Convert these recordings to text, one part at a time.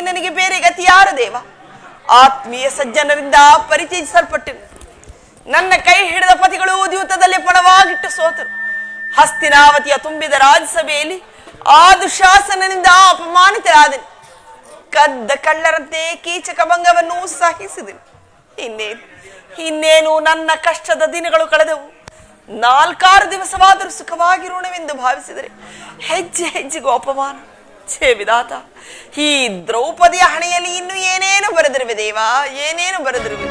ನನಗೆ ಬೇರೆ ಗತಿ ಯಾರು ದೇವ? ಆತ್ಮೀಯ ಸಜ್ಜನರಿಂದ ಪರಿಚಯಿಸಲ್ಪಟ್ಟೆನು. ನನ್ನ ಕೈ ಹಿಡಿದ ಪತಿಗಳು ದ್ಯೂತದಲ್ಲಿ ಪಣವಾಗಿಟ್ಟು ಸೋತರು. ಹಸ್ತಿನಾವತಿಯ ತುಂಬಿದ ರಾಜ್ಯಸಭೆಯಲ್ಲಿ ಆ ದುಶಾಸನನಿಂದ ಅಪಮಾನಿತರಾದನು. ಕದ್ದ ಕಳ್ಳರಂತೆ ಕೀಚಕ ಭಂಗವನ್ನು ಸಹಿಸಿದನು. ಇನ್ನೇನು ನನ್ನ ಕಷ್ಟದ ದಿನಗಳು ಕಳೆದವು. 4-6 ದಿವಸವಾದರೂ ಸುಖವಾಗಿರೋಣವೆಂದು ಭಾವಿಸಿದರೆ ಹೆಜ್ಜೆ ಹೆಜ್ಜೆಗೂ ಅಪಮಾನ. ಛೇ ವಿಧಾತ, ಈ ದ್ರೌಪದಿಯ ಹಣೆಯಲ್ಲಿ ಇನ್ನು ಏನೇನು ಬರೆದಿರುವೆ ದೇವ, ಏನೇನು ಬರೆದಿರುವೆ.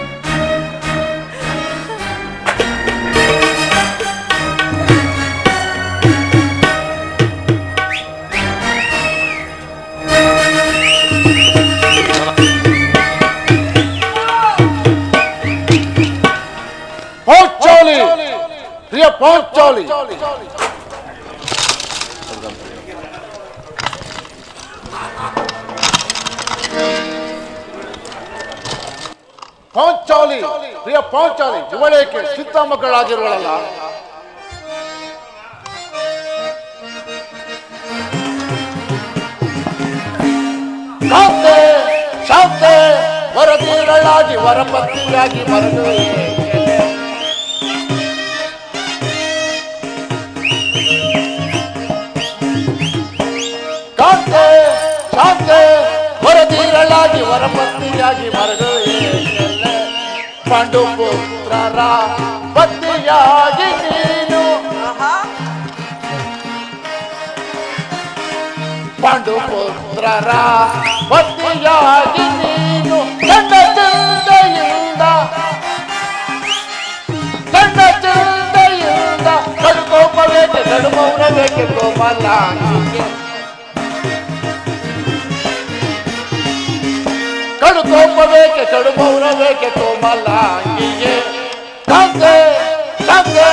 ಪ್ರಿಯ ಪಾಂಚಾಲಿ, ಪಾಂಚಾಲಿ, ಪ್ರಿಯ ಪಾಂಚಾಲಿ, ಇವಳೇಕೆ ಚಿತ್ತ ಮಕ್ಕಳಾಗಿರುವಳಲ್ಲ? ಶಾಂತೆ ಶಾಂತೆ, ವರದೀರಳಾಗಿ ವರಪತ್ನಿಯಾಗಿ ಬರದು. ಶಾಂತೆ ಶಾಂತೆ, ವರದೀರಳಾಗಿ ವರಪತ್ನಿಯಾಗಿ ಬರದು. ಪಾಂಡು ಪುತ್ರರ ಪತ್ನಿಯಾಗಿ ನೀನು, ಪಾಂಡು ಪುತ್ರರ ಪತ್ನಿಯಾಗಿ ನೀನು. ಚಂದ ಚಂದೆಯಿಂದ ಚಂದ ಚಂದೆಯಿಂದ ಕಡುಕೋಪವೇಕೆ ಕಡುಮೌನವೇಕೆ ಕೋಮಲಾಂಗಿಗೆ, ಕಡುಕೋಪವೇಕೆ ಕಡುಮೌನವೇಕೆ ಕೋಮಲಾಂಗಿಗೆ. ಶಾಂತೆ ಶಾಂತೆ,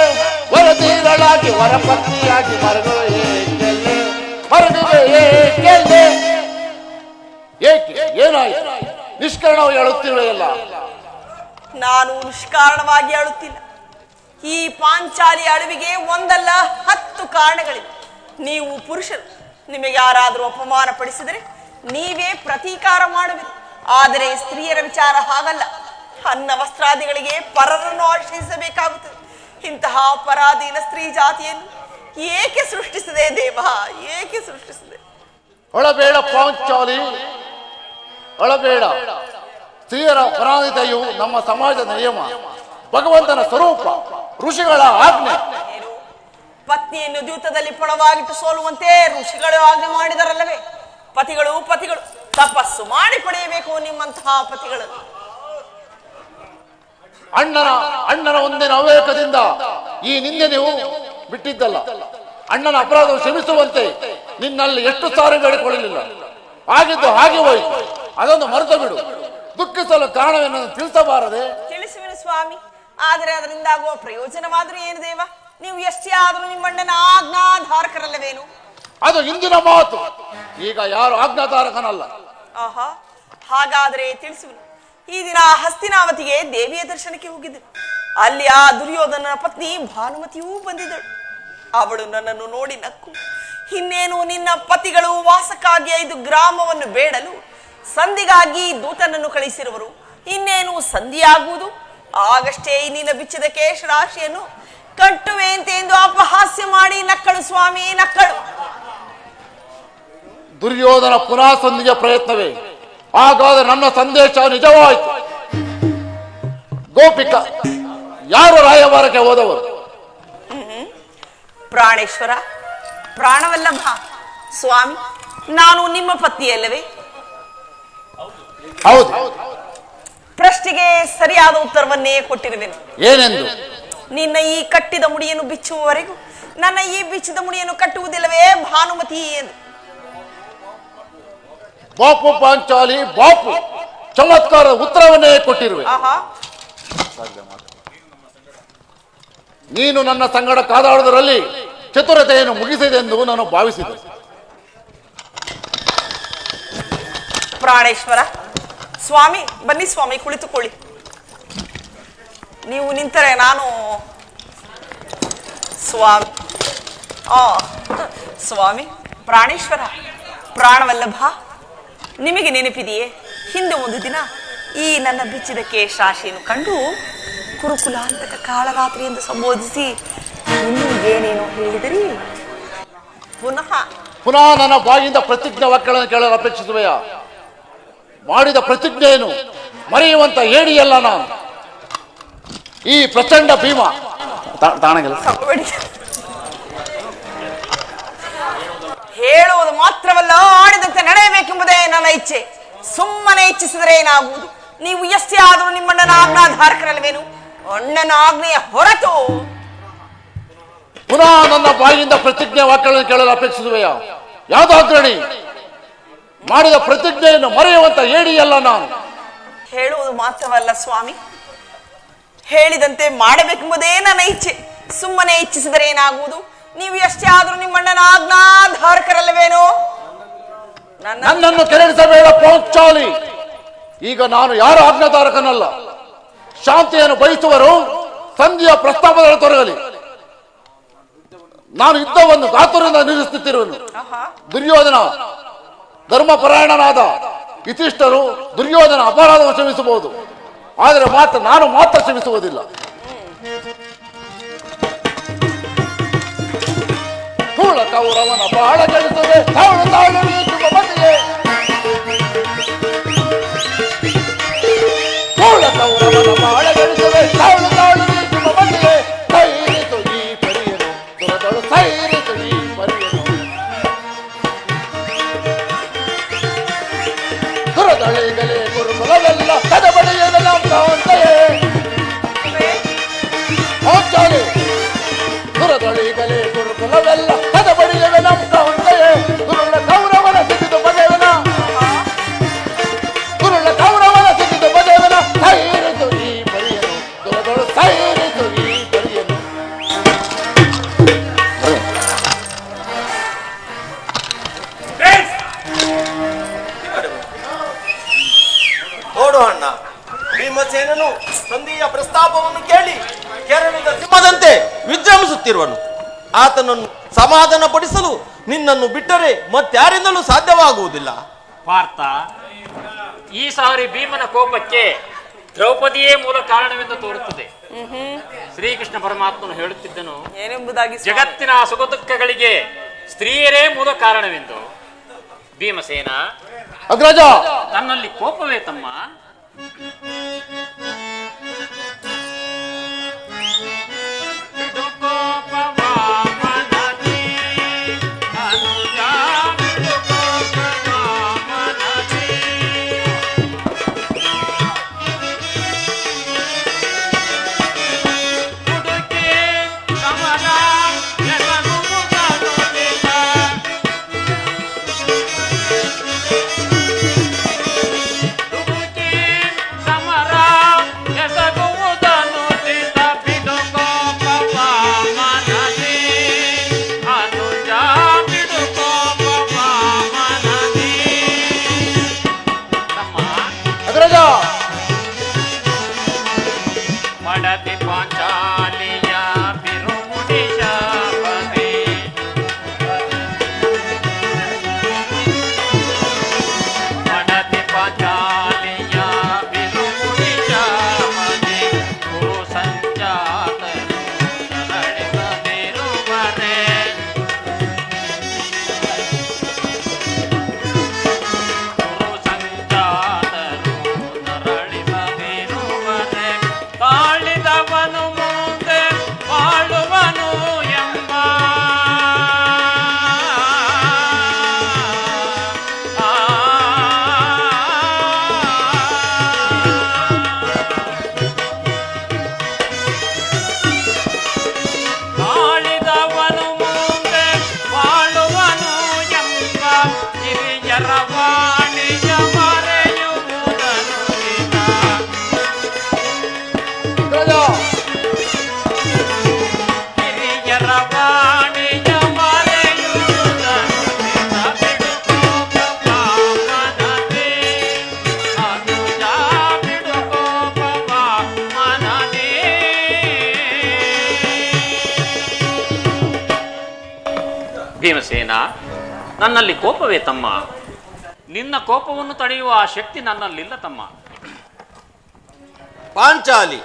ವರದೀರಳಾಗಿ ವರಪತ್ನಿಯಾಗಿ ಮರಳು ಏಕೆಲ್ಲೆ ಮರಳಿಗೆ ಏಕೆಲ್ಲೆ. ಏಕೆ ಏನಾಯಿತು? ನಿಷ್ಕಾರಣವು ಹೇಳುತ್ತಿರುವೆಯಲ್ಲ. ನಾನು ನಿಷ್ಕಾರಣವಾಗಿ ಅಳುತ್ತಿಲ್ಲ. ಈ ಪಾಂಚಾಲಿ ಅಡವಿಗೆ ಒಂದಲ್ಲ 10 ಕಾರಣಗಳಿವೆ. ನೀವು ಪುರುಷರು, ನಿಮಗೆ ಯಾರಾದರೂ ಅಪಮಾನ ಪಡಿಸಿದರೆ ನೀವೇ ಪ್ರತೀಕಾರ ಮಾಡುವಿರಿ. ಆದರೆ ಸ್ತ್ರೀಯರ ವಿಚಾರ ಹಾಗಲ್ಲ. ಅನ್ನ ವಸ್ತ್ರಾದಿಗಳಿಗೆ ಪರರನ್ನು ಆಶ್ರಯಿಸಬೇಕಾಗುತ್ತದೆ. ಇಂತಹ ಪರಾಧೀನ ಸ್ತ್ರೀ ಜಾತಿಯನ್ನು ಏಕೆ ಸೃಷ್ಟಿಸಿದೆ ದೇವ, ಏಕೆ ಸೃಷ್ಟಿಸಿದೆ? ಒಳಬೇಡ ಪಾಂಚಾಲಿ, ಒಳಬೇಡ. ಸ್ತ್ರೀಯರ ಪರಾಧೀನತೆಯು ನಮ್ಮ ಸಮಾಜದ ನಿಯಮ, ಭಗವಂತನ ಸ್ವರೂಪ, ಋಷಿಗಳ ಆಜ್ಞೆ. ಪತ್ನಿಯನ್ನು ದ್ಯೂತದಲ್ಲಿ ಪಣವಾಗಿಟ್ಟು ಸೋಲುವಂತೆ ಋಷಿಗಳು ಆಜ್ಞೆ ಮಾಡಿದರಲ್ಲವೇ? ಪತಿಗಳು ತಪಸ್ಸು ಮಾಡಿ ಪಡೆಯಬೇಕು ನಿಮ್ಮಂತಹ ಪತಿಗಳನ್ನು. ಅಣ್ಣನ ಒಂದಿನ ಅವಿವೇಕದಿಂದ ಈ ನಿಂದೆ ನೀವು ಬಿಟ್ಟಿದ್ದಲ್ಲ. ಅಣ್ಣನ ಅಪರಾಧವು ಕ್ಷಮಿಸುವಂತೆ ನಿನ್ನಲ್ಲಿ ಎಷ್ಟು ಸಾರಿ ಬೇಡಿಕೊಳ್ಳಲಿಲ್ಲ. ಆಗಿದ್ದು ಹಾಗೆ ಹೋಯಿತು, ಅದೊಂದು ಮರೆತು ಬಿಡು. ದುಃಖಿಸಲು ಕಾರಣವೇನು ತಿಳಿಸಬಾರದೆ? ತಿಳಿಸುವೆನು ಸ್ವಾಮಿ, ಆದರೆ ಅದರಿಂದ ಆಗುವ ಪ್ರಯೋಜನವಾದರೂ ಏನು ದೇವ? ನೀವು ಎಷ್ಟೇ ಆದರೂ ನಿಮ್ಮಣ್ಣನ ಆಜ್ಞಾಧಾರಕರಲ್ಲವೇನು? ಅದು ಇಂದಿನ ಮಾತು, ಈಗ ಯಾರು ಆಜ್ಞಾಧಾರಕನಲ್ಲ. ಆಹಾ, ಹಾಗಾದರೆ ತಿಳಿಸುವೆನು. ಈ ದಿನ ಹಸ್ತಿನಾವತಿಗೆ ದೇವಿಯ ದರ್ಶನಕ್ಕೆ ಹೋಗಿದ್ದಳು. ಅಲ್ಲಿ ಆ ದುರ್ಯೋಧನನ ಪತ್ನಿ ಭಾನುಮತಿಯೂ ಬಂದಿದ್ದಳು. ಅವಳು ನನ್ನನ್ನು ನೋಡಿ ನಕ್ಕು, ಇನ್ನೇನು ನಿನ್ನ ಪತಿಗಳು ವಾಸಕ್ಕಾಗಿ 5 ಗ್ರಾಮವನ್ನು ಬೇಡಲು ಸಂಧಿಗಾಗಿ ದೂತನನ್ನು ಕಳಿಸಿರುವರು. ಇನ್ನೇನು ಸಂಧಿಯಾಗುವುದು, ಆಗಷ್ಟೇ ನಿನ್ನ ಬಿಚ್ಚಿದ ಕೇಶ ರಾಶಿಯನ್ನು ಕಟ್ಟುವೆ ಎಂದು ಅಪಹಾಸ್ಯ ಮಾಡಿ ನಕ್ಕಳು ಸ್ವಾಮಿ, ನಕ್ಕಳು. ದುರ್ಯೋಧನ ಪುನಃ ಸಂಧಿಯ ಪ್ರಯತ್ನವೇ? ಹಾಗಾದರೆ ನನ್ನ ಸಂದೇಶ ನಿಜವಾಯಿತು. ಗೋಪಿಕಾ ಯಾರು ರಾಯಭಾರಕ್ಕೆ ಹೋದವರು? ಪ್ರಾಣೇಶ್ವರ, ಪ್ರಾಣವಲ್ಲಭ ಸ್ವಾಮಿ, ನಾನು ನಿಮ್ಮ ಪತ್ನಿಯಲ್ಲವೇ? ಹೌದು. ಪ್ರಶ್ನೆಗೆ ಸರಿಯಾದ ಉತ್ತರವನ್ನೇ ಕೊಟ್ಟಿರುವೆನು. ಏನೆಂದು? ನಿನ್ನ ಈ ಕಟ್ಟಿದ ಮುಡಿಯನ್ನು ಬಿಚ್ಚುವವರೆಗೂ ನನ್ನ ಈ ಬಿಚ್ಚಿದ ಮುಡಿಯನ್ನು ಕಟ್ಟುವುದಿಲ್ಲವೇ ಭಾನುಮತಿ ಎಂದು. ಬಾಪು ಪಾಂಚಾಲಿ, ಬಾಪು ಚಮತ್ಕಾರದ ಉತ್ತರವನ್ನೇ ಕೊಟ್ಟಿರುವೆ. ನೀನು ನನ್ನ ಸಂಗಡ ಕಾದಾಡುವುದರಲ್ಲಿ ಚತುರತೆಯನ್ನು ಮುಗಿಸಿದೆಂದು ನಾನು ಭಾವಿಸಿದೆ. ಪ್ರಾಣೇಶ್ವರ ಸ್ವಾಮಿ, ಬನ್ನಿ ಸ್ವಾಮಿ, ಕುಳಿತುಕೊಳ್ಳಿ. ನೀವು ನಿಂತರೆ ನಾನು ಸ್ವಾಮಿ ಸ್ವಾಮಿ ಪ್ರಾಣೇಶ್ವರ ಪ್ರಾಣವಲ್ಲಭ, ನಿಮಗೆ ನೆನಪಿದೆಯೇ, ಹಿಂದೆ ಒಂದು ದಿನ ಈ ನನ್ನ ಬಿಚ್ಚಿದ ಕೇಶರಾಶಿಯನ್ನು ಕಂಡು ಕುರುಕುಲಾಂತಕ ಕಾಳರಾತ್ರಿ ಎಂದು ಸಂಬೋಧಿಸಿ ಇನ್ನೂ ಏನೇನೋ ಹೇಳಿದಿರಿ. ಪುನಃ ನನ್ನ ಬಾಯಿಂದ ಪ್ರತಿಜ್ಞೆ ವಾಕ್ಯಗಳನ್ನು ಕೇಳಲು ಅಪೇಕ್ಷಿಸುವೆಯಾ? ಮಾಡಿದ ಪ್ರತಿಜ್ಞೆಯನ್ನು ಮರೆಯುವಂತ ಹೇಳಿಯಲ್ಲ ನಾನು. ಈ ಪ್ರಚಂಡ ಭೀಮ ಹೇಳುವುದು ಮಾತ್ರವಲ್ಲ, ಆಡಿದಂತೆ ನಡೆಯಬೇಕೆಂಬುದೇ ನನ್ನ ಇಚ್ಛೆ. ಸುಮ್ಮನೆ ಇಚ್ಛಿಸಿದರೆ ಏನಾಗುವುದು? ನೀವು ಎಷ್ಟೇ ಆದರೂ ನಿಮ್ಮಣ್ಣನ ಆಜ್ಞಾಧಾರಕರಲ್ವೇನು? ಅಣ್ಣನ ಆಜ್ಞೆಯ ಹೊರತು ಪುನಃ ನನ್ನ ಬಾಯಿಂದ ಪ್ರತಿಜ್ಞೆ ವಾಕ್ಯಗಳನ್ನು ಕೇಳಲು ಅಪೇಕ್ಷಿಸುವೆಯಾ? ಯಾವ್ದಾಗ್ರಣಿ ಮಾಡಿದ ಪ್ರತಿಜ್ಞೆಯನ್ನು ಮರೆಯುವಂತ ಹೇಳಿಯಲ್ಲ ನಾನು. ಹೇಳುವುದು ಮಾತ್ರವಲ್ಲ ಸ್ವಾಮಿ, ಹೇಳಿದಂತೆ ಮಾಡಬೇಕೆಂಬುದೇ ನನ್ನ ಇಚ್ಛೆ. ಸುಮ್ಮನೆ ಇಚ್ಛಿಸಿದರೆ ಏನಾಗುವುದು? ನೀವು ಎಷ್ಟೇ ಆದರೂ ನಿಮ್ಮಣ್ಣನ ಆಜ್ಞಾಧಾರಕರಲ್ಲವೇನೋ? ನನ್ನನ್ನು ಕೆರಳಿಸಬೇಡ ಪೌಚಾಲಿ. ಈಗ ನಾನು ಯಾರ ಆಜ್ಞಾಧಾರಕನಲ್ಲ. ಶಾಂತಿಯನ್ನು ಬಯಸುವರು ಸಂಧಿಯ ಪ್ರಸ್ತಾಪದಲ್ಲಿ ತೊರಗಲಿ. ನಾನು ಯುದ್ಧವನ್ನು ಗಾತುರದಿಂದ ನಿಲ್ಲಿಸುತ್ತಿರುವನು. ದುರ್ಯೋಧನ ಧರ್ಮಪರಾಯಣನಾದ ಯುಧಿಷ್ಠರು ದುರ್ಯೋಧನ ಅಪರಾಧವನ್ನು ಕ್ಷಮಿಸಬಹುದು, ಆದರೆ ನಾನು ಮಾತ್ರ ಕ್ಷಮಿಸುವುದಿಲ್ಲ. ಕೂಳ ಕೌರವನ ಬಾಳ ಗಳಿಸುವೆ ತಾಳು ತಾಳು ಮತಿಗೆ. ಕೂಳ ಕೌರವನ ಬಾಳ ಗಳಿಸುವೆ ತಾಳು ತಾಳು ಮತಿಗೆ. ಸೈರಿತು ಈ ಪರಿಯನು ದುರದಳು ಸೈರಿತು ಈ ಪರಿಯನು. ದುರದಳಿಗಲೇ ಗುರುಕುಲವೆಲ್ಲ ಕದಬಡಿಯವೆಲ್ಲ ಕಾಂತೆಯೇ. ಹೋಗ್ತಾನೆ ದುರದಳಿಗಲೇ ಗುರುಕುಲವೆಲ್ಲ ಕದಬಡಿಯವೆಲ್ಲ ಕಾಂತೆಯೇ. ಗುರುಳ ಕೌರವನ ಸಿಕ್ಕಿತು ಬಗೆವನ, ಗುರುಳ ಕೌರವನ ಸಿಕ್ಕಿತು ಬಗೆವನ. ಸೈರಿತು ಈ ಪರಿಯನು ದುರದಳು ಸೈರಿತು ಈ ಪರಿಯನು. ನೋಡು ಅಣ್ಣ, ಭೀಮಸೇನನು ಸಂಧಿಯ ಪ್ರಸ್ತಾಪವನ್ನು ಕೇಳಿ ಕೆರಳಿದ ಸಿಂಹದಂತೆ ವಿಜೃಂಭಿಸುತ್ತಿರುವನು. ಆತನನ್ನು ಸಮಾಧಾನ ಪಡಿಸಲು ನಿನ್ನನ್ನು ಬಿಟ್ಟರೆ ಮತ್ತಾರಿಂದಲೂ ಸಾಧ್ಯವಾಗುವುದಿಲ್ಲ. ಪಾರ್ಥ, ಈ ಸಾರಿ ಭೀಮನ ಕೋಪಕ್ಕೆ ದ್ರೌಪದಿಯೇ ಮೂಲ ಕಾರಣವೆಂದು ತೋರುತ್ತದೆ. ಶ್ರೀಕೃಷ್ಣ ಪರಮಾತ್ಮನು ಹೇಳುತ್ತಿದ್ದನು, ಏನೆಂಬುದಾಗಿ? ಜಗತ್ತಿನ ಸುಖ ದುಃಖಗಳಿಗೆ ಸ್ತ್ರೀಯರೇ ಮೂಲ ಕಾರಣವೆಂದು. ಭೀಮಸೇನ, ಅಗ್ರಜ, ನನ್ನಲ್ಲಿ ಕೋಪವೇ ತಮ್ಮ? ಭೀಮಸೇನ, ನನ್ನಲ್ಲಿ ಕೋಪವೇ ತಮ್ಮ? ನಿನ್ನ ಕೋಪವನ್ನು ತಡೆಯುವ ಆ ಶಕ್ತಿ ನನ್ನಲ್ಲಿಲ್ಲ ತಮ್ಮ. ಪಾಂಚಾಲಿ,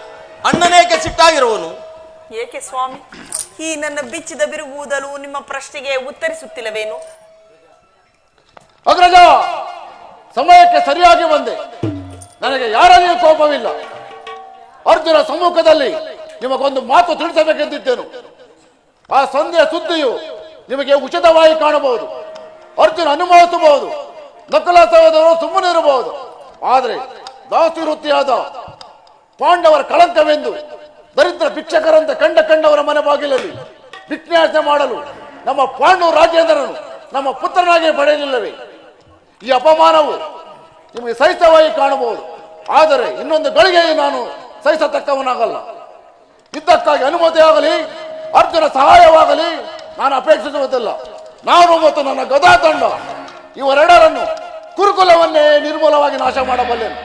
ಅಣ್ಣನೇಕೆ ಸಿಟ್ಟಾಗಿರುವನು? ಏಕೆ ಸ್ವಾಮಿ, ಈ ನನ್ನ ಬಿಚ್ಚಿದ ಬಿರುಗೂದಲು ನಿಮ್ಮ ಪ್ರಶ್ನೆಗೆ ಉತ್ತರಿಸುತ್ತಿಲ್ಲವೇನು? ಅಗ್ರಜ, ಸಮಯಕ್ಕೆ ಸರಿಯಾಗಿ ಬಂದೆ. ನನಗೆ ಯಾರಲ್ಲಿಯೂ ಕೋಪವಿಲ್ಲ. ಅರ್ಜುನ ಸಮ್ಮುಖದಲ್ಲಿ ನಿಮಗೊಂದು ಮಾತು ತಿಳಿಸಬೇಕೆಂದಿದ್ದೇನು. ಆ ಸಂಧ್ಯಾ ಸುದ್ದಿಯು ನಿಮಗೆ ಉಚಿತವಾಗಿ ಕಾಣಬಹುದು. ಅರ್ಜುನ ಅನುಮೋದಿಸಬಹುದು, ನಕಲ ಸಹೋದರರು ಸುಮ್ಮನಿರಬಹುದು. ಆದರೆ ದಾಸಿ ವೃತ್ತಿಯಾದ ಪಾಂಡವರ ಕಳಂಕವೆಂದು ದರಿದ್ರ ಭಿಕ್ಷಕರಂತೆ ಕಂಡವರ ಮನೆ ಬಾಗಿಲಲ್ಲಿ ಭಿಕ್ಷಾಟನೆ ಮಾಡಲು ನಮ್ಮ ಪಾಂಡು ರಾಜೇಂದ್ರನು ನಮ್ಮ ಪುತ್ರನಾಗಿ ಪಡೆಯಲಿಲ್ಲವೇ? ಈ ಅಪಮಾನವು ನಿಮಗೆ ಸಹಿತವಾಗಿ ಕಾಣಬಹುದು. ಆದರೆ ಇನ್ನೊಂದು ಗಳಿಗೆ ನಾನು ಸಹಿಸತಕ್ಕವನಾಗಲ್ಲ. ಯುದ್ಧಕ್ಕಾಗಿ ಅನುಮತಿಯಾಗಲಿ, ಅರ್ಜುನ ಸಹಾಯವಾಗಲಿ ನಾನು ಅಪೇಕ್ಷಿಸುವುದಿಲ್ಲ. ನಾನು ಮತ್ತು ನನ್ನ ಗದಾ ತಂಡ ಇವರೆಡರನ್ನು ಕುರುಕುಲವನ್ನೇ ನಿರ್ಮೂಲವಾಗಿ ನಾಶ ಮಾಡಬಲ್ಲೆನು.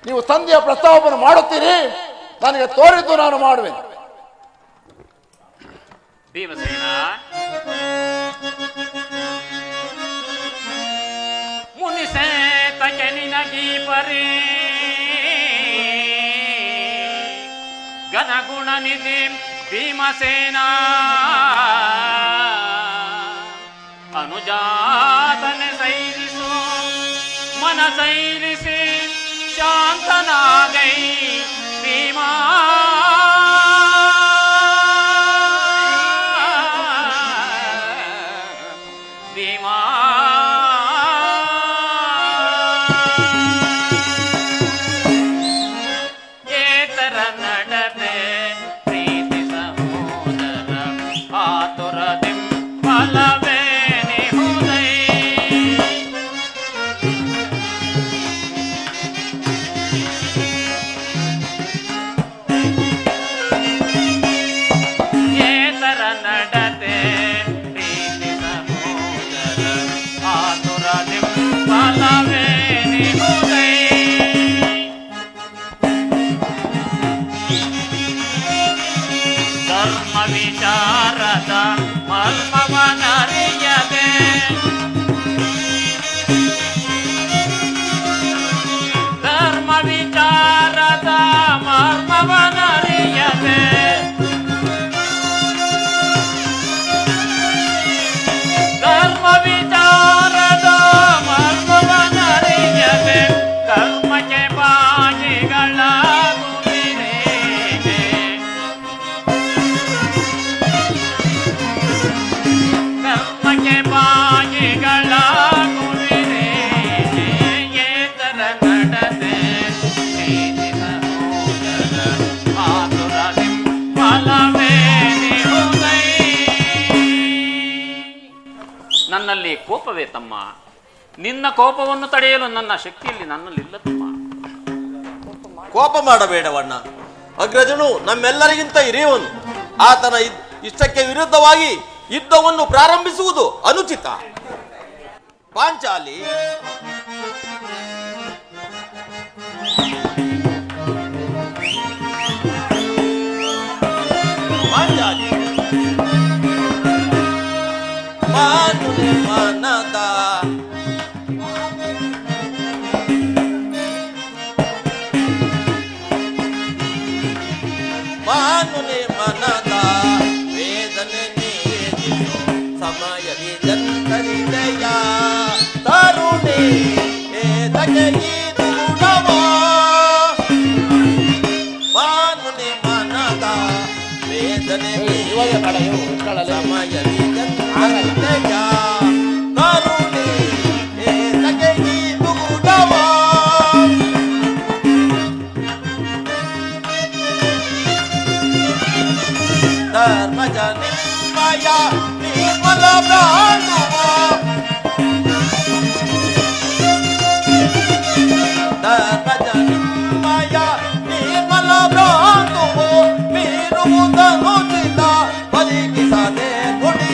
ನೀವು ಸಂಧಿಯ ಪ್ರಸ್ತಾವವನ್ನು ಮಾಡುತ್ತೀರಿ, ನನಗೆ ತೋರಿದ್ದು ನಾನು ಮಾಡುವೆನು. ಭೀಮಸೇನ, ಮುನಿಸೇತಕ್ಕೆ ನಿನಗೀ ಪರಿ ಗಣಗುಣ ನಿಧಿ ಭೀಮಸೇನ ಅನುಜಾತನೆ ಸೈರಿಸು ಮನ ಸೈರಿಸಿ ಶಾಂತನಾಗೈ ಭೀಮಾ ಭೀಮಾ ಏತರ ನಡತೆ ಪ್ರೀತಿ ಸಹೋದರ ಆತುರದಿ ಫಲವೇ ನಿಹುದೈ ಏತರ ನಡತೆ ಪ್ರೀತಿ ಸಹೋದರ ಆತುರದಿ ಫಲವೇ ನಿಹುದೈ ಧರ್ಮ ವಿಚಾರದ ಮರ್ಮವನರಿಯದೆ ಧರ್ಮ ವಿಚಾರದ ಮರ್ಮವನರಿಯದೆ ಧರ್ಮ ವಿಚಾರದ ಮರ್ಮವನರಿಯದೆ ಕರ್ಮಕ್ಕೆ ಬಾಯಿಗಳಾಗುವಿರೇನೆ ಕರ್ಮಕ್ಕೆ ಬಾಯಿಗಳಾಗುವಿರೇನೆ ಏತರ ನಡತೆ ಪ್ರೀತಿ ಸಹೋದರ ಆತುರದಿ ಫಲವೇ ನಿಹುದೈ. ನನ್ನಲ್ಲಿ ಕೋಪವೇ ತಮ್ಮ. ನಿನ್ನ ಕೋಪವನ್ನು ತಡೆಯಲು ನನ್ನ ಶಕ್ತಿಯಲ್ಲಿ ನನ್ನಲ್ಲಿಲ್ಲ ತಮ್ಮ. ಕೋಪ ಮಾಡಬೇಡವಣ್ಣ. ಅಗ್ರಜನು ನಮ್ಮೆಲ್ಲರಿಗಿಂತ ಹಿರಿಯವನು. ಆತನ ಇಷ್ಟಕ್ಕೆ ವಿರುದ್ಧವಾಗಿ ಯುದ್ಧವನ್ನು ಪ್ರಾರಂಭಿಸುವುದು ಅನುಚಿತ. ಪಾಂಚಾಲಿ, ಪಾಂಚಾಲಿ ಮಾನುನೆ ಮನದ ಮಾನುನೆ ಮನದ ವೇದನೆ ನೀರಿಸು ಸಮಯದಿ ಜಂತರಿದೆಯ ತರುಣಿ ಏದಕ್ಕೆ ಇದು ಗುಣವ ಮಾನುನೆ ಮನದ ವೇದನೆ ಸಮಯದಿ ಜಂತರಿದೆಯ ತರುಣಿ ಏದಕ್ಕೆ ಇದು ಗುಣವ ಧರ್ಮಜ ನಿಮ್ಮಯ ನಿರ್ಮಲ ಪ್ರಾಣುವ ಧರ್ಮಜ ನಿಮ್ಮಯ ನಿರ್ಮಲ ಪ್ರಾಣುವು ಮೀರುವುದನುಚಿತ ಬಲಿಗಿಸದೆ ಗುಡಿ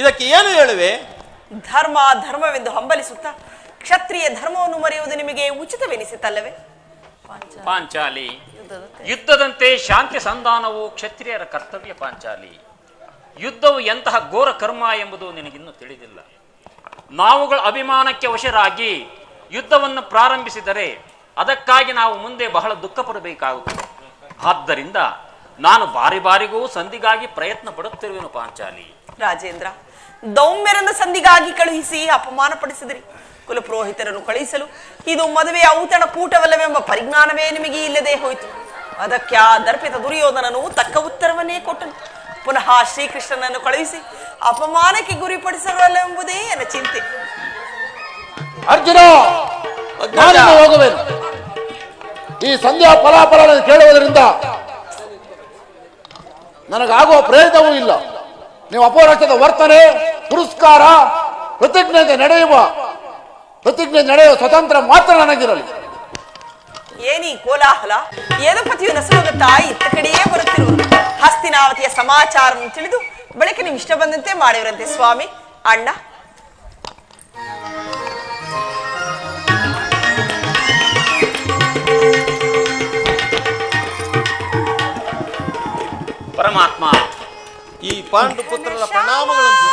ಇದಕ್ಕೆ ಏನು ಹೇಳುವೆ? ಧರ್ಮ ಧರ್ಮವೆಂದು ಹಂಬಲಿಸುತ್ತಾ ಕ್ಷತ್ರಿಯ ಧರ್ಮವನ್ನು ಮರೆಯುವುದು ನಿಮಗೆ ಉಚಿತವೆನಿಸಿತಲ್ಲವೇ? ಪಾಂಚಾಲಿ, ಯುದ್ಧದ ಯುದ್ಧದಂತೆ ಶಾಂತಿ ಸಂಧಾನವು ಕ್ಷತ್ರಿಯರ ಕರ್ತವ್ಯ. ಪಾಂಚಾಲಿ, ಯುದ್ಧವು ಎಂತಹ ಘೋರ ಕರ್ಮ ಎಂಬುದು ನಿನಗಿನ್ನೂ ತಿಳಿದಿಲ್ಲ. ನಾವುಗಳ ಅಭಿಮಾನಕ್ಕೆ ವಶರಾಗಿ ಯುದ್ಧವನ್ನು ಪ್ರಾರಂಭಿಸಿದರೆ ಅದಕ್ಕಾಗಿ ನಾವು ಮುಂದೆ ಬಹಳ ದುಃಖ ಪಡಬೇಕಾಗುತ್ತದೆ. ಆದ್ದರಿಂದ ನಾನು ಬಾರಿ ಬಾರಿಗೂ ಸಂಧಿಗಾಗಿ ಪ್ರಯತ್ನ ಪಡುತ್ತಿರುವೆನು. ಪಾಂಚಾಲಿ, ರಾಜೇಂದ್ರ, ದೌಮ್ಯರನ್ನು ಸಂಧಿಗಾಗಿ ಕಳುಹಿಸಿ ಅಪಮಾನ ಪಡಿಸಿದಿರಿ. ಕುಲಪುರೋಹಿತರನ್ನು ಕಳುಹಿಸಲು ಇದು ಮದುವೆಯ ಔತಣ ಕೂಟವಲ್ಲವೆಂಬ ಪರಿಜ್ಞಾನವೇ ನಿಮಗೆ ಇಲ್ಲದೆ ಹೋಯಿತು. ಅದಕ್ಕೆ ಆ ದರ್ಪಿತ ದುರ್ಯೋಧನನು ತಕ್ಕ ಉತ್ತರವನ್ನೇ ಕೊಟ್ಟನು. ಪುನಃ ಶ್ರೀಕೃಷ್ಣನನ್ನು ಕಳುಹಿಸಿ ಅಪಮಾನಕ್ಕೆ ಗುರಿಪಡಿಸರಲೆಂಬುದೇ ನನ್ನ ಚಿಂತೆ. ಅರ್ಜುನ, ನಾನು ಹೋಗುವೆನು. ಈ ಸಂಧ್ಯಾ ಫಲಾಫಲ ಕೇಳುವುದರಿಂದ ನನಗಾಗುವ ಪ್ರಯೋಜನವೂ ಇಲ್ಲ. ನೀವು ಅಪೌರಕ್ಷದ ವರ್ತನೆ, ಪುರಸ್ಕಾರ, ಪ್ರತಿಜ್ಞೆ ನಡೆಯುವ ಸ್ವತಂತ್ರ ಮಾತ್ರ ನನಗಿರಲಿ. ಏನೀ ಕೋಲಾಹಲ? ಯದುಪತಿಯು ನಸುಗುತ್ತಾ ಇತ್ತ ಕಡೆಯೇ ಬರುತ್ತಿರುವುದು. ಹಸ್ತಿನಾವತಿಯ ಸಮಾಚಾರವನ್ನು ತಿಳಿದು ಬಳಿಕ ನೀವು ಇಷ್ಟ ಬಂದಂತೆ ಮಾಡಿವರಂತೆ. ಸ್ವಾಮಿ, ಅಣ್ಣ, ಪರಮಾತ್ಮ, ಈ ಪಾಂಡು ಪುತ್ರರ ಪ್ರಣಾಮಗಳನ್ನು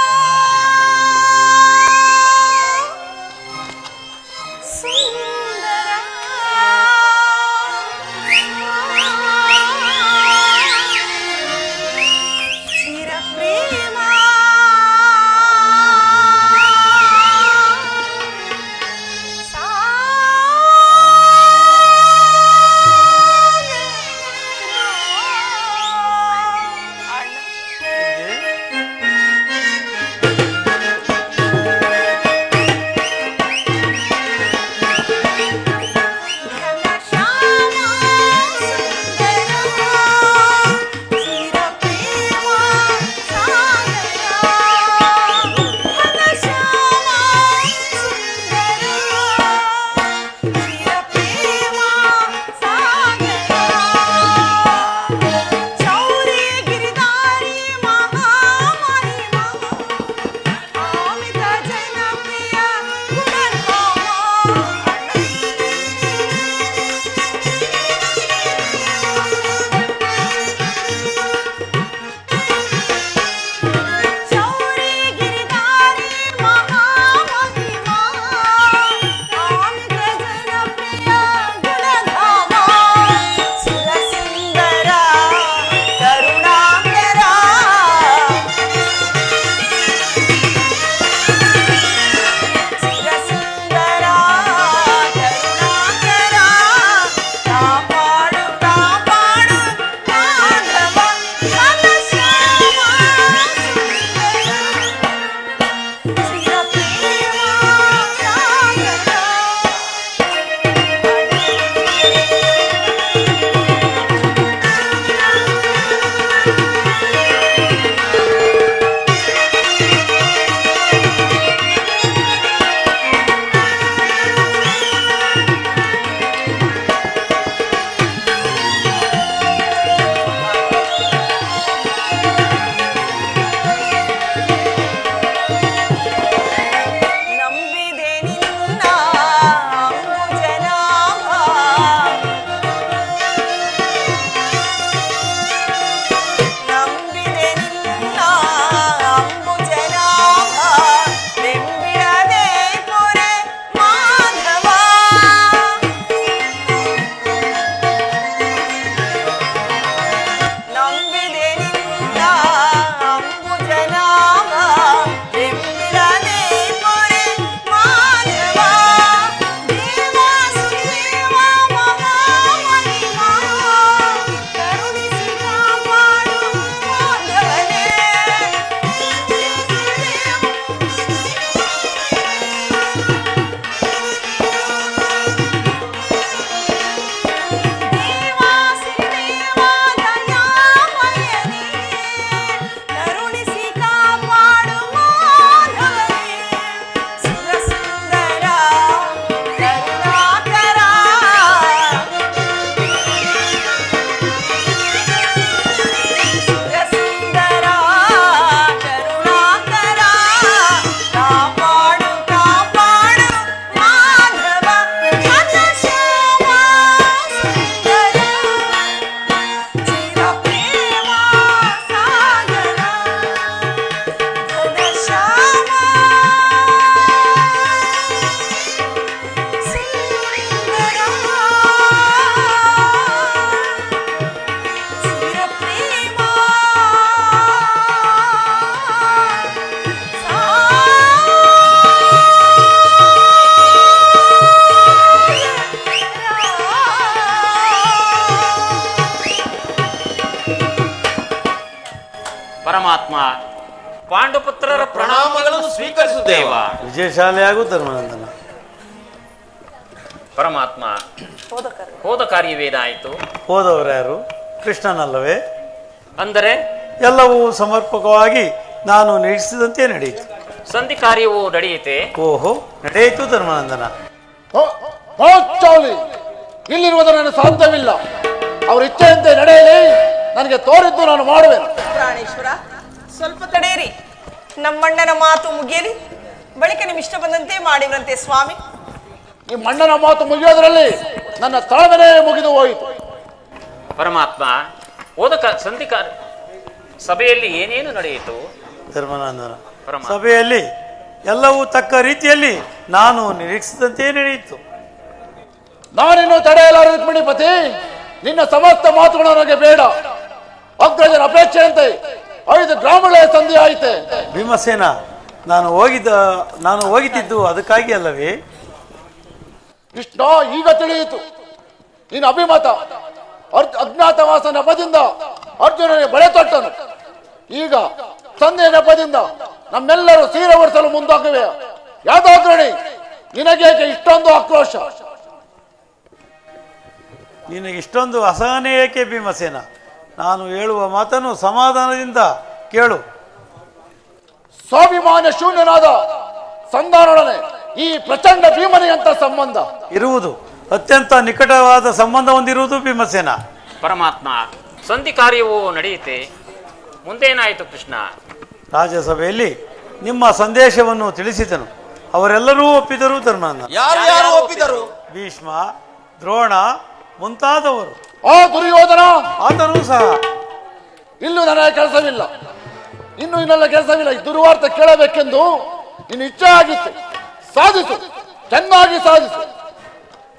ಗುರುದೇವ. ವಿಜಯಶಾಲಿಯಾಗು ಧರ್ಮನಂದನ. ಪರಮಾತ್ಮ, ಹೋದ ಕಾರ್ಯವೇನಾಯಿತು? ಹೋದವರು ಯಾರು? ಕೃಷ್ಣನಲ್ಲವೇ? ಅಂದರೆ ಎಲ್ಲವೂ ಸಮರ್ಪಕವಾಗಿ ನಾನು ನಿರೀಕ್ಷಿಸಿದಂತೆ ನಡೆಯಿತು. ಸಂಧಿ ಕಾರ್ಯವೂ ನಡೆಯುತ್ತೆ. ಓಹೋ, ನಡೆಯಿತು ಧರ್ಮನಂದನ. ಚೌಲಿ, ಇಲ್ಲಿರುವುದು ನನಗೆ ಸಾಧ್ಯವಿಲ್ಲ. ಅವ್ರ ಇಚ್ಛೆಯಂತೆ ನಡೆಯಲಿ. ನನಗೆ ತೋರಿದ್ದು ನಾನು ಮಾಡುವೆನು. ಪ್ರಾಣೇಶ್ವರ, ಸ್ವಲ್ಪ ತಡೆಯಿರಿ. ನಮ್ಮಣ್ಣನ ಮಾತು ಮುಗಿಯಲಿ, ಬಳಿಕ ನಿಮ್ ಇಷ್ಟ ಬಂದಂತೆ ಮಾಡಿವ್ರಂತೆ ಸ್ವಾಮಿ. ನಿಮ್ಮ ಅಣ್ಣನ ಮಾತು ಮುಗಿಯೋದ್ರಲ್ಲಿ ನನ್ನ ತಾಳ್ಮೆನೇ ಮುಗಿದು ಹೋಯಿತು. ಪರಮಾತ್ಮ, ಸಂಧಿ ಕಾರ್ಯ ಸಭೆಯಲ್ಲಿ ಏನೇನು ನಡೆಯಿತು? ಧರ್ಮನಂದನ, ಸಭೆಯಲ್ಲಿ ಎಲ್ಲವೂ ತಕ್ಕ ರೀತಿಯಲ್ಲಿ ನಾನು ನಿರೀಕ್ಷಿಸಿದಂತೆ ನಡೆಯಿತು. ನಾನಿನ್ನು ತಡೆಯಲಾರ ರುಕ್ಮಿಣಿಪತಿ. ನಿನ್ನ ಸಮಸ್ತ ಮಾತುಗಳು ನನಗೆ ಬೇಡ. ಅಗ್ರಜನ ಅಪೇಕ್ಷೆಯಂತೆ 5 ಗ್ರಾಮಗಳ ಸಂಧಿ ಆಯಿತೆ. ಭೀಮಸೇನ, ನಾನು ಹೋಗಿದ್ದು ಅದಕ್ಕಾಗಿ ಅಲ್ಲವೇ? ಕೃಷ್ಣ, ಈಗ ತಿಳಿಯಿತು ನಿನ್ನ ಅಭಿಮತ. ಅಜ್ಞಾತವಾಸ ನೆಪದಿಂದ ಅರ್ಜುನನಿಗೆ ಬಳೆ ತೊಟ್ಟನು. ಈಗ ಸಂಧಿಯ ನೆಪದಿಂದ ನಮ್ಮೆಲ್ಲರೂ ಸೀರೆ ಒಡಿಸಲು ಮುಂದಾಗುವೆ. ಯಾವ್ದಾಗ್ರಣಿ, ನಿನಗೇಕೆ ಇಷ್ಟೊಂದು ಆಕ್ರೋಶ? ನಿನಗೆ ಇಷ್ಟೊಂದು ಅಸಹನೆ ಏಕೆ ಭೀಮಸೇನ? ನಾನು ಹೇಳುವ ಮಾತನ್ನು ಸಮಾಧಾನದಿಂದ ಕೇಳು. ಸ್ವಾಭಿಮಾನ ಶೂನ್ಯನಾದ ಸಂಧಾನೊಡನೆ ಈ ಪ್ರಚಂಡ ಭೀಮನಿಯಂತ ಸಂಬಂಧ ಇರುವುದು, ಅತ್ಯಂತ ನಿಕಟವಾದ ಸಂಬಂಧ ಹೊಂದಿರುವುದು ಭೀಮಸೇನ. ಪರಮಾತ್ಮ, ಸಂಧಿ ಕಾರ್ಯವೂ ನಡೆಯುತ್ತೆ. ಮುಂದೇನಾಯಿತು ಕೃಷ್ಣ? ರಾಜ್ಯಸಭೆಯಲ್ಲಿ ನಿಮ್ಮ ಸಂದೇಶವನ್ನು ತಿಳಿಸಿದನು. ಅವರೆಲ್ಲರೂ ಒಪ್ಪಿದರು ಧರ್ಮನಂದನ. ಯಾರು ಒಪ್ಪಿದರು? ಭೀಷ್ಮ, ದ್ರೋಣ ಮುಂತಾದವರು. ಆ ದುರ್ಯೋಧನ ಆದರೂ ಸಹ ಇಲ್ಲೂ ನನಗೆ ಕೆಲಸವಿಲ್ಲ. ಇನ್ನೆಲ್ಲ ಕೆಲಸವಿಲ್ಲ. ಈ ದುರ್ವಾರ್ತೆ ಕೇಳಬೇಕೆಂದು ನಿನ್ನ ಇಚ್ಛೆ ಆಗಿತ್ತು. ಸಾಧಿಸು, ಚೆನ್ನಾಗಿ ಸಾಧಿಸು.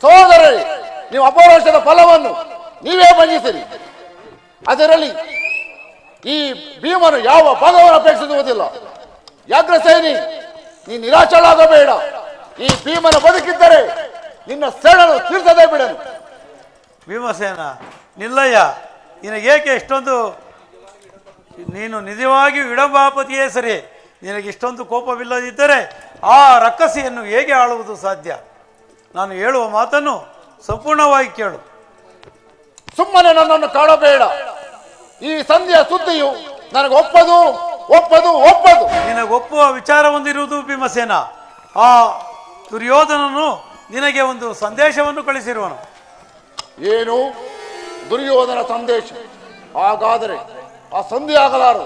ಸಹೋದರರೇ, ನೀವು ಅಪೌರುಷದ ಫಲವನ್ನು ನೀವೇ ಭಂಜಿಸಿರಿ. ಅದರಲ್ಲಿ ಈ ಭೀಮನು ಯಾವ ಭಾಗವನ್ನು ಅಪೇಕ್ಷಿಸುವುದಿಲ್ಲ. ಯಾಗ್ರಸೇನಿ, ನೀ ನಿರಾಶಳಾಗಬೇಡ. ಈ ಭೀಮನ ಬದುಕಿದ್ದರೆ ನಿನ್ನ ಸೇಡನ್ನು ತೀರ್ಸದೇ ಬಿಡನು. ಭೀಮಸೇನ, ನಿಲ್ಲಯ್ಯ. ನಿನಗೇಕೆ ಇಷ್ಟೊಂದು? ನೀನು ನಿಜವಾಗಿಯೂ ವಿಡಂಬಾಪತಿಯೇ ಸರಿ. ನಿನಗೆ ಇಷ್ಟೊಂದು ಕೋಪವಿಲ್ಲದಿದ್ದರೆ ಆ ರಕ್ಕಸಿಯನ್ನು ಹೇಗೆ ಆಳುವುದು ಸಾಧ್ಯ? ನಾನು ಹೇಳುವ ಮಾತನ್ನು ಸಂಪೂರ್ಣವಾಗಿ ಕೇಳು. ಸುಮ್ಮನೆ ನನ್ನನ್ನು ಕಾಣಬೇಡ. ಈ ಸಂಧಿಯ ಸುದ್ದಿಯು ನನಗೆ ಒಪ್ಪದು. ನಿನಗೆ ಒಪ್ಪುವ ವಿಚಾರ ಹೊಂದಿರುವುದು ಭೀಮಸೇನ. ಆ ದುರ್ಯೋಧನನು ನಿನಗೆ ಒಂದು ಸಂದೇಶವನ್ನು ಕಳಿಸಿರುವನು. ಏನು? ದುರ್ಯೋಧನ ಸಂದೇಶ? ಹಾಗಾದರೆ ಆ ಸಂಧಿ ಆಗಲಾರು.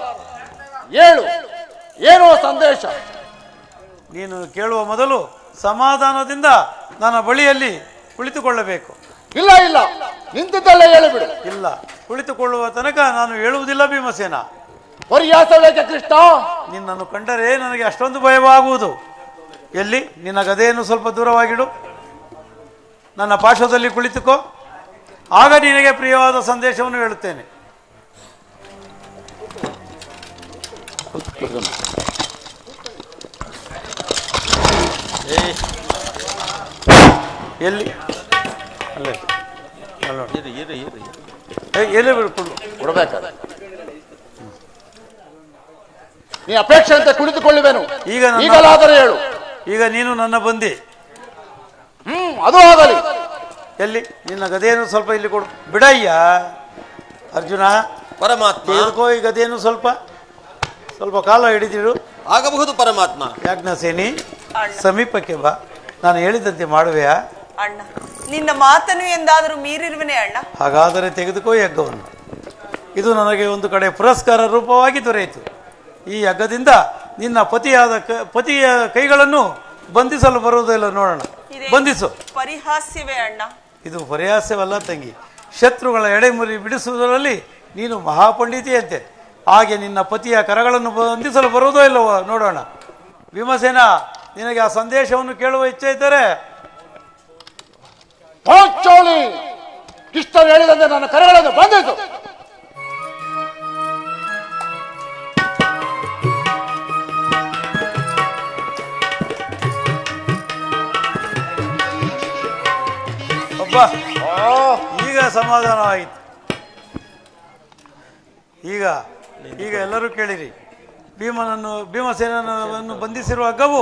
ಏನೋ ಸಂದೇಶ? ನೀನು ಕೇಳುವ ಮೊದಲು ಸಮಾಧಾನದಿಂದ ನನ್ನ ಬಳಿಯಲ್ಲಿ ಕುಳಿತುಕೊಳ್ಳಬೇಕು. ಇಲ್ಲ, ನಿಂತಿದ್ದಲ್ಲೇ ಹೇಳಿಬಿಡು. ಇಲ್ಲ, ಕುಳಿತುಕೊಳ್ಳುವ ತನಕ ನಾನು ಹೇಳುವುದಿಲ್ಲ ಭೀಮಸೇನ. ಪರಿಯಾಸಬೇಕೆ ಕೃಷ್ಣ? ನಿನ್ನನ್ನು ಕಂಡರೆ ನನಗೆ ಅಷ್ಟೊಂದು ಭಯವಾಗುವುದು. ಎಲ್ಲಿ ನಿನ್ನ ಗದೆಯನ್ನು ಸ್ವಲ್ಪ ದೂರವಾಗಿಡು. ನನ್ನ ಪಾರ್ಶ್ವದಲ್ಲಿ ಕುಳಿತುಕೋ. ಆಗ ನಿನಗೆ ಪ್ರಿಯವಾದ ಸಂದೇಶವನ್ನು ಹೇಳುತ್ತೇನೆ. ಎಲ್ಲಿ? ಅಲ್ಲೇ ಎಲ್ಲಿ ಕೊಡಬೇಕಾದ ನೀ ಅಪೇಕ್ಷೆ ಅಂತ ಕುಳಿತುಕೊಳ್ಳುವೆನು. ಈಗಲಾದರೆ ಹೇಳು. ಈಗ ನೀನು ನನ್ನ ಬಂದಿ. ಅದು ಆಗಲಿ. ಎಲ್ಲಿ ನಿನ್ನ ಗದೆಯನ್ನು ಸ್ವಲ್ಪ ಇಲ್ಲಿ ಕೊಡು. ಬಿಡಯ್ಯ ಅರ್ಜುನ. ಪರಮಾತ್ಮ, ತೆಗೆದುಕೋ ಈ ಗದೆಯನ್ನು ಸ್ವಲ್ಪ ಕಾಲ ಹಿಡಿದಿಡು. ಆಗಬಹುದು ಪರಮಾತ್ಮ. ಯಾಜ್ಞಸೇನಿ, ಸಮೀಪಕ್ಕೆ ಬಾ. ನಾನು ಹೇಳಿದಂತೆ ಮಾಡುವೆಯಾ? ಅಣ್ಣ, ನಿನ್ನ ಮಾತನ್ನು ಎಂದಾದರೂ ಮೀರಿರುವನೇ ಅಣ್ಣ. ಹಾಗಾದರೆ ತೆಗೆದುಕೋ ಯಜ್ಞವನ್ನು. ಇದು ನನಗೆ ಒಂದು ಕಡೆ ಪುರಸ್ಕಾರ ರೂಪವಾಗಿ ದೊರೆಯಿತು. ಈ ಯಜ್ಞದಿಂದ ನಿನ್ನ ಪತಿಯ ಕೈಗಳನ್ನು ಬಂಧಿಸಲು ಬರುವುದಿಲ್ಲ. ನೋಡೋಣ, ಬಂಧಿಸು. ಪರಿಹಾಸ್ಯವೇ ಅಣ್ಣ. ಇದು ಪರಿಹಾಸ್ಯವಲ್ಲ ತಂಗಿ. ಶತ್ರುಗಳ ಎಡೆಮುರಿ ಬಿಡಿಸುವುದರಲ್ಲಿ ನೀನು ಮಹಾಪಂಡಿತಿಯಂತೆ. ಹಾಗೆ ನಿನ್ನ ಪತಿಯ ಕರಗಳನ್ನು ಬಂಧಿಸಲು ಬರುವುದೋ ಇಲ್ಲವೋ ನೋಡೋಣ. ಭೀಮಸೇನ, ನಿನಗೆ ಆ ಸಂದೇಶವನ್ನು ಕೇಳುವ ಇಚ್ಛೆ ಇದ್ದರೆ ಕೃಷ್ಣನು ಹೇಳಿದಂತೆ ನನ್ನ ಕರಗಳನ್ನು ಬಂಧಿಸು. ಈಗ ಸಮಾಧಾನವಾಯಿತು. ಈಗ ಎಲ್ಲರೂ ಕೇಳಿರಿ. ಭೀಮಸೇನನ್ನು ಬಂಧಿಸಿರುವ ಹಗ್ಗವು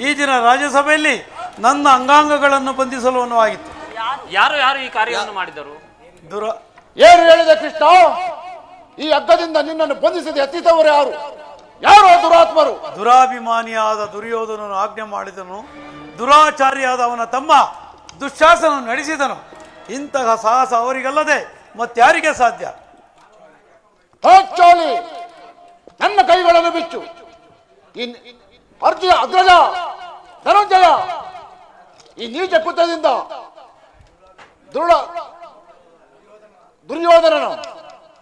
ಈ ದಿನ ರಾಜ್ಯಸಭೆಯಲ್ಲಿ ನನ್ನ ಅಂಗಾಂಗಗಳನ್ನು ಬಂಧಿಸಲು ಆಗಿತ್ತು. ಯಾರು ಯಾರು ಈ ಕಾರ್ಯವನ್ನು ಮಾಡಿದರು? ಏನು ಹೇಳಿದೆ ಕೃಷ್ಣ? ಈ ಹಗ್ಗದಿಂದ ನಿನ್ನನ್ನು ಬಂಧಿಸಿದ ಎತ್ತಿದವರು ಯಾರು? ಯಾರು ದುರಾತ್ಮರು? ದುರಾಭಿಮಾನಿಯಾದ ದುರ್ಯೋಧನನು ಆಜ್ಞೆ ಮಾಡಿದನು. ದುರಾಚಾರಿಯಾದ ಅವನ ತಮ್ಮ ದುಶ್ಯಾಸನ ನಡೆಸಿದನು. ಇಂತಹ ಸಾಹಸ ಅವರಿಗಲ್ಲದೆ ಮತ್ತಾರಿಗೆ ಸಾಧ್ಯ? ಚಾಲಿ, ನನ್ನ ಕೈಗಳನ್ನು ಬಿಚ್ಚು. ಅರ್ಜುನ, ಅಗ್ರಜ, ಧನಂಜಯ, ಈ ನೀಚ ಕೃತ್ಯದಿಂದ ದುರ್ಯೋಧನನು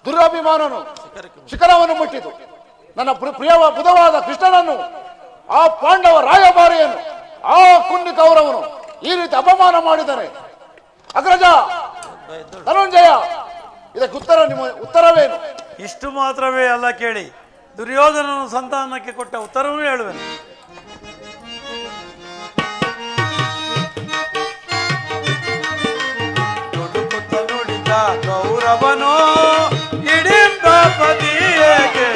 ದುರಭಿಮಾನನು ಶಿಖರವನ್ನು ಮುಟ್ಟಿತು. ನನ್ನ ಬುಧವಾದ ಕೃಷ್ಣನನ್ನು, ಆ ಪಾಂಡವ ರಾಯಭಾರಿಯನ್ನು, ಆ ಕುಂಡಿ ಕೌರವನು ಈ ರೀತಿ ಅಪಮಾನ ಮಾಡಿದ್ದಾನೆ. ಅಗ್ರಜ, ಧನಂಜಯ, ಇದಕ್ಕೆ ಉತ್ತರವೇನು? ಇಷ್ಟು ಮಾತ್ರವೇ ಅಲ್ಲ, ಕೇಳಿ. ದುರ್ಯೋಧನನು ಸಂತಾನಕ್ಕೆ ಕೊಟ್ಟ ಉತ್ತರವೂ ಹೇಳುವೆನು. ದುಡುಕುತ್ತ ನುಡಿದ ಕೌರವನೋ ಹಿಡಿಂಬ ಪತಿಯೇಗೆ,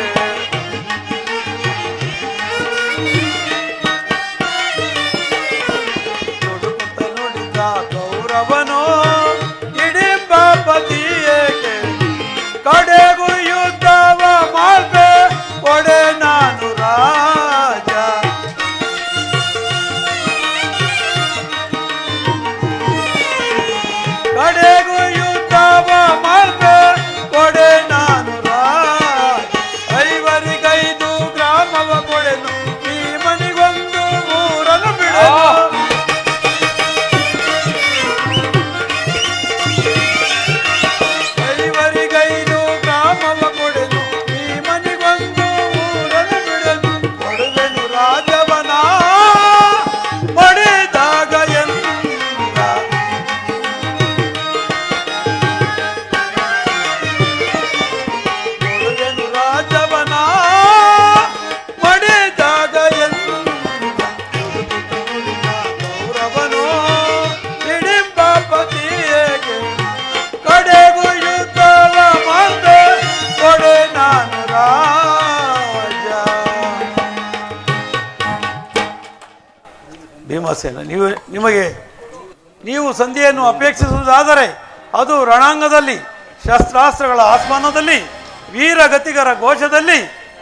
ದುಡುಕುತ್ತ ನುಡಿದ ಕೌರವನೋ ಹಿಡಿಂಬ ಪತಿಯೇಗೆ, ಕಡೆಗೂ ಯುದ್ಧವ ಮಾಡ್ಬೆ ಒಡೆ ನಾನು ರಾಜ. ಕಡೆಗೂ ಯುದ್ಧವ ಮಾಡ್ಬೆ ಒಡೆ ನಾನು ರಾಜ. ಐವರಿಗೈದು ಗ್ರಾಮವ ಕೊಡೆನು, ಈ ಮನಿಗೊಂದು ಊರನ್ನು ಬಿಡೆನು. ಐವರಿಗೈದು ಗ್ರಾಮವ ಕೊಡೆನು, ಈ ಮನಿಗೊಂದು ಊರನ್ನು ಬಿಡೆನು. ಕೊಡುವೆನು ರಾಜವನ ಪಡೆದಾಗ ಎಂದ, ಕೊಡುವೆನು ರಾಜವನ ಪಡೆದಾಗ ಎಂದ. ಕೌರವನೋ ಹಿಡಿಂಬ ಪತಿಯೇಗೆ, ಕಡೆಗೂ ಯುದ್ಧವ ಮಾಡ್ದೆ ಕೊಡೆ ನಾನು ರಾಜ. ಭೀಮಸೇನ, ನೀವು ಸಂಧಿಯನ್ನು ಅಪೇಕ್ಷಿಸುವುದಾದರೆ ಅದು ರಣಾಂಗದಲ್ಲಿ, ಶಸ್ತ್ರಾಸ್ತ್ರಗಳ ಆಸ್ಮಾನದಲ್ಲಿ, ವೀರಗತಿಗರ ಘೋಷದಲ್ಲಿ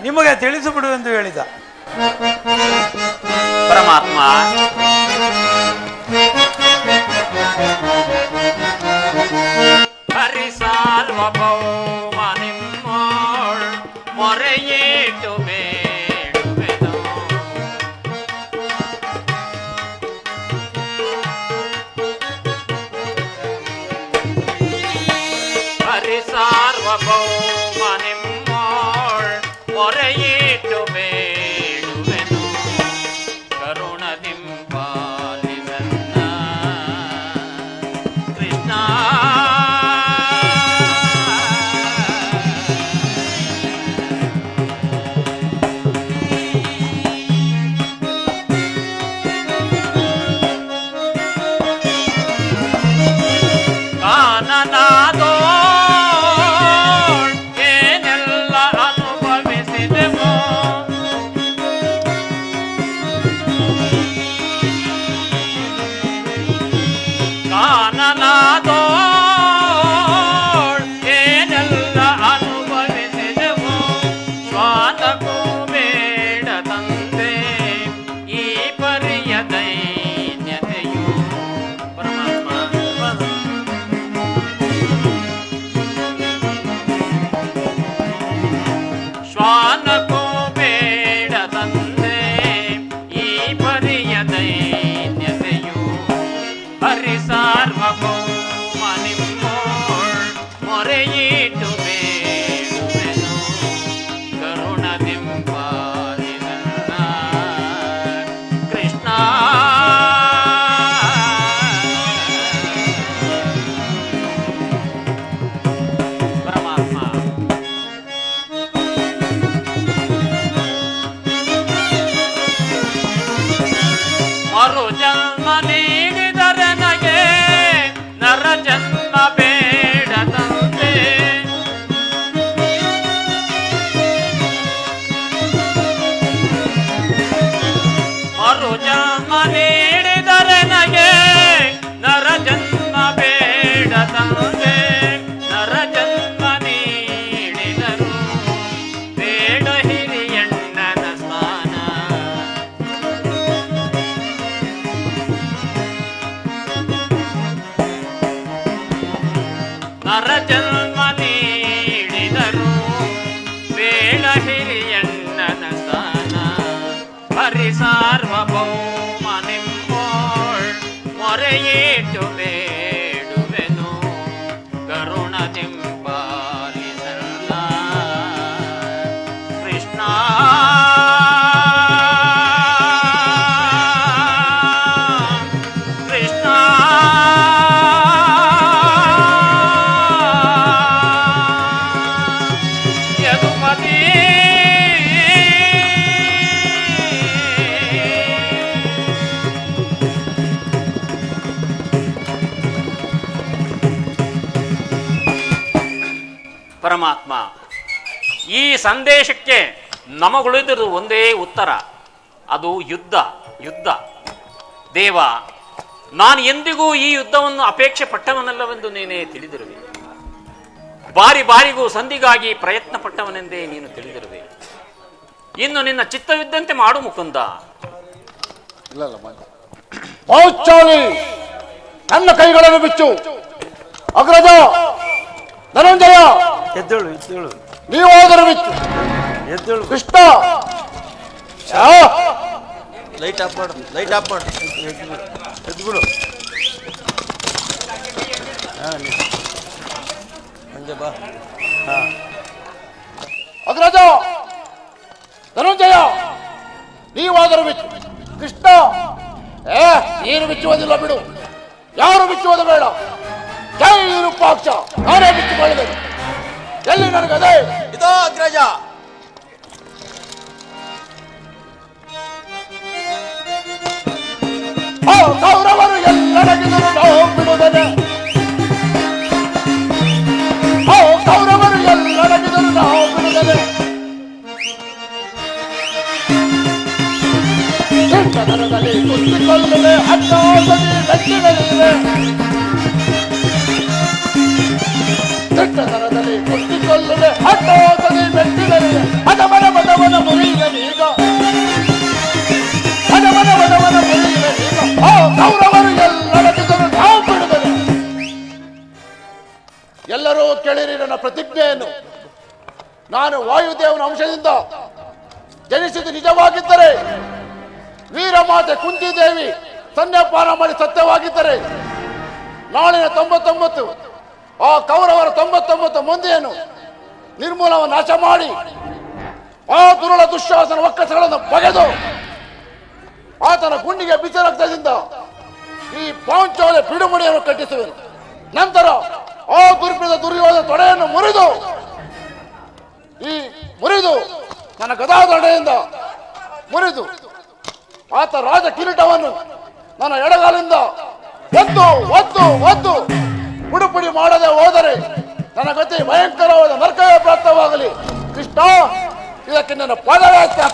ನಿಮಗೆ ತಿಳಿಸಿಬಿಡುವೆಂದು ಹೇಳಿದ. ಪರಮಾತ್ಮ, ಹರಿಸಾರ್ವಭೌಮ ನಿಮ್ಮೋಳ್ ಮೊರೆಯೇಟು ಬೇಡುವೆನು. ಹರಿಸಾರ್ವಭೌಮ ನಿಮ್ಮೋಳ್ ಮೊರೆಯೇಟು ಬೇಡುವೆನು. ಕರುಣದಿಂಪಾಲಿಸನ್ನ ಕೃಷ್ಣ. ಕಾನನಾದೋಳ್ ಏನೆಲ್ಲ ಅನುಭವಿಸಿದೆವೋ, ಕಾನನಾದೋಳ್ ಏನೆಲ್ಲ ಅನುಭವಿಸಿದೆವೋ. ಸ್ವಾತಕ್ಕೂ ಬೇಡ ತಂದೆ ಈ ಪರಿಯ ದೈನ್ಯತೆಯು. ಪರಮಾತ್ಮ, ಶ್ವಾನಕ್ಕೂ ಬೇಡ ತಂದೆ ಈ ಪರಿಯ ದೈನ್ಯತೆಯು. ಹರಿಸಾರ್ವಭೌಮ ನಿಮ್ಮೋಳ್ ಮೊರೆಯಿಟ್ಟು ಬೇಡುವೆನು. ಕರುಣದಿಂಪಾಲಿಸನ್ನ ಕೃಷ್ಣ. ಪರಮಾತ್ಮ, ಮರು ಜನ್ಮ ನೀಡಿದರೆ ನಗೆ ನರ ಜನ್ಮ ಬೇಡ ತಂದೆ. ಜನ್ಮ ನೀಡಿದರೆ ನಗೆ ನರ ಜನ್ಮ ಬೇಡ ತಂದೆ ನರ ಜನ್ಮ ನೀಡಿದರು ಬೇಡ ಹಿರಿಯಣ್ಣನ ಸ್ನಾನ ನರ ಜನ್ಮ ನೀಡಿದರು ಬೇಡ ಹಿರಿಯಣ್ಣನ ಸ್ಥಾನ ಹರಿ ಸಾರ್ವಭೌಮ ನಿಂಬೋಳ್ ಮೊರೆಯೇಟು ಬೇಡುವೆನು ಕರುಣದಿಂಬಾಲಿಸಲ್ಲ ಕೃಷ್ಣ ಕೃಷ್ಣ ಯದುಪತಿ ಪರಮಾತ್ಮ ಈ ಸಂದೇಶಕ್ಕೆ ನಮಗುಳಿದಿರು ಒಂದೇ ಉತ್ತರ, ಅದು ಯುದ್ಧ. ಯುದ್ಧ ದೇವ, ನಾನು ಎಂದಿಗೂ ಈ ಯುದ್ಧವನ್ನು ಅಪೇಕ್ಷೆ ಪಟ್ಟವನಲ್ಲವೆಂದು ನೀನೇ ತಿಳಿದಿರುವೆ. ಬಾರಿ ಬಾರಿಗೂ ಸಂಧಿಗಾಗಿ ಪ್ರಯತ್ನ ಪಟ್ಟವನೆಂದೇ ನೀನು ತಿಳಿದಿರುವೆ. ಇನ್ನು ನಿನ್ನ ಚಿತ್ತವಿದ್ದಂತೆ ಮಾಡು ಮುಕುಂದ. ಪೌಚಾಲಿ ನನ್ನ ಕೈಗಳನ್ನು ಬಿಚ್ಚು. ಅಗ್ರಜ ಧನಂಜಯ ಎದ್ದೇಳು ಎದ್ದೇಳು ನೀವಾದರೂ ಬಿಚ್ಚು. ಎದ್ದೇಳು ಕೃಷ್ಣ ಲೈಟ್ ಆಫ್ ಮಾಡು, ಲೈಟ್ ಆಫ್ ಮಾಡು. ಎದ್ಬಿಡು. ಹಂಗೆ ಬಾ. ಅಗ್ರಜ ಧನಂಜಯ ನೀವಾದರೂ ಬಿಚ್ಚು. ಕೃಷ್ಣ ನೀನು ಬಿಚ್ಚುವುದಿಲ್ಲ ಬಿಡು, ಯಾರು ಬಿಚ್ಚುವುದು ಬೇಡ. ಜೈ ವಿರೂಪಾಕ್ಷ, ನಾನೇ ಬಿಚ್ಚುಕೊಳ್ಳಬೇಕು. ಎಲ್ಲಿ ನನಗದೆ ಇದೋ ಅಗ್ರಜ. ಕೌರವರು ಎಲ್ಲಡಗಿದರು ನಾವು ಬಿಡುವುದೇ. ಕೌರವರು ಎಲ್ಲಡಗಿದರು ನಾವು ಬಿಡುವುದೇ. ದರದಲ್ಲಿ ಕುಳಿತುಕೊಳ್ಳುವೆ ಹಣ್ಣೋಸದಿ ಮೆಚ್ಚಿಗಳಿವೆ. ದರದಲ್ಲಿ ಕುಳಿತುಕೊಳ್ಳುವೆ ಹಣ್ಣೋಸದಿ ಮೆಚ್ಚಿಗಳಿವೆ. ಹದಮನ ಮದವನ ಮುರಿಯುವೆ ಈಗ. ಹದಮನ ಮದವನ ಮುರಿಯುವೆ ಈಗ. ಕೌರವರು ಎಲ್ಲಡಗಿದರು ನಾವು ಬಿಡುವುದೇ. ಎಲ್ಲರೂ ಕೇಳಿರಿ ನನ್ನ ಪ್ರತಿಜ್ಞೆಯನ್ನು. ನಾನು ವಾಯುದೇವನ ಅಂಶದಿಂದ ಜನಿಸಿದ್ದು ನಿಜವಾಗಿದ್ದರೆ, ವೀರಮಾತೆ ಕುಂತಿದೇವಿ ಸನ್ಯಾಪಾನ ಮಾಡಿ ಸತ್ಯವಾಗಿದ್ದರೆ, ನಾಳಿನ 99 ಆ ಕೌರವರ 99 ಮಂದಿಯನ್ನು ನಿರ್ಮೂಲವನ್ನು ನಾಶ ಮಾಡಿ ಆ ದುರುಳ ದುಶ್ಯಾಸನ ಒಕ್ಕಸಗಳನ್ನು ಬಗೆದು ಆತನ ಗುಂಡಿಗೆ ಬಿಸಿ ರಕ್ತದಿಂದ ಈ ಪಾಂಚಾಲ ಪಿಡುಮುಡಿಯನ್ನು ಕಟ್ಟಿಸುವೆನು. ನಂತರ ಆ ದುರ್ಬಿದ ದುರ್ಯೋಧನ ತೊಡೆಯನ್ನು ಮುರಿದು ನನ್ನ ಗದಾದೊಡೆಯಿಂದ ಮುರಿದು ಆತ ರಾಜ ಕಿರೀಟವನ್ನು ನನ್ನ ಎಡಗಾಲಿಂದ ಒದ್ದು ಒದ್ದು ಒದ್ದು ಪುಡಿಪುಡಿ ಮಾಡದೆ ಹೋದರೆ ನನ್ನ ಗತಿ ಭಯಂಕರವಾದ ನರಕವೇ ಪ್ರಾಪ್ತವಾಗಲಿ. ಕೃಷ್ಣ, ಇದಕ್ಕೆ ನನ್ನ ಪಾದಯಾತ್ರೆ.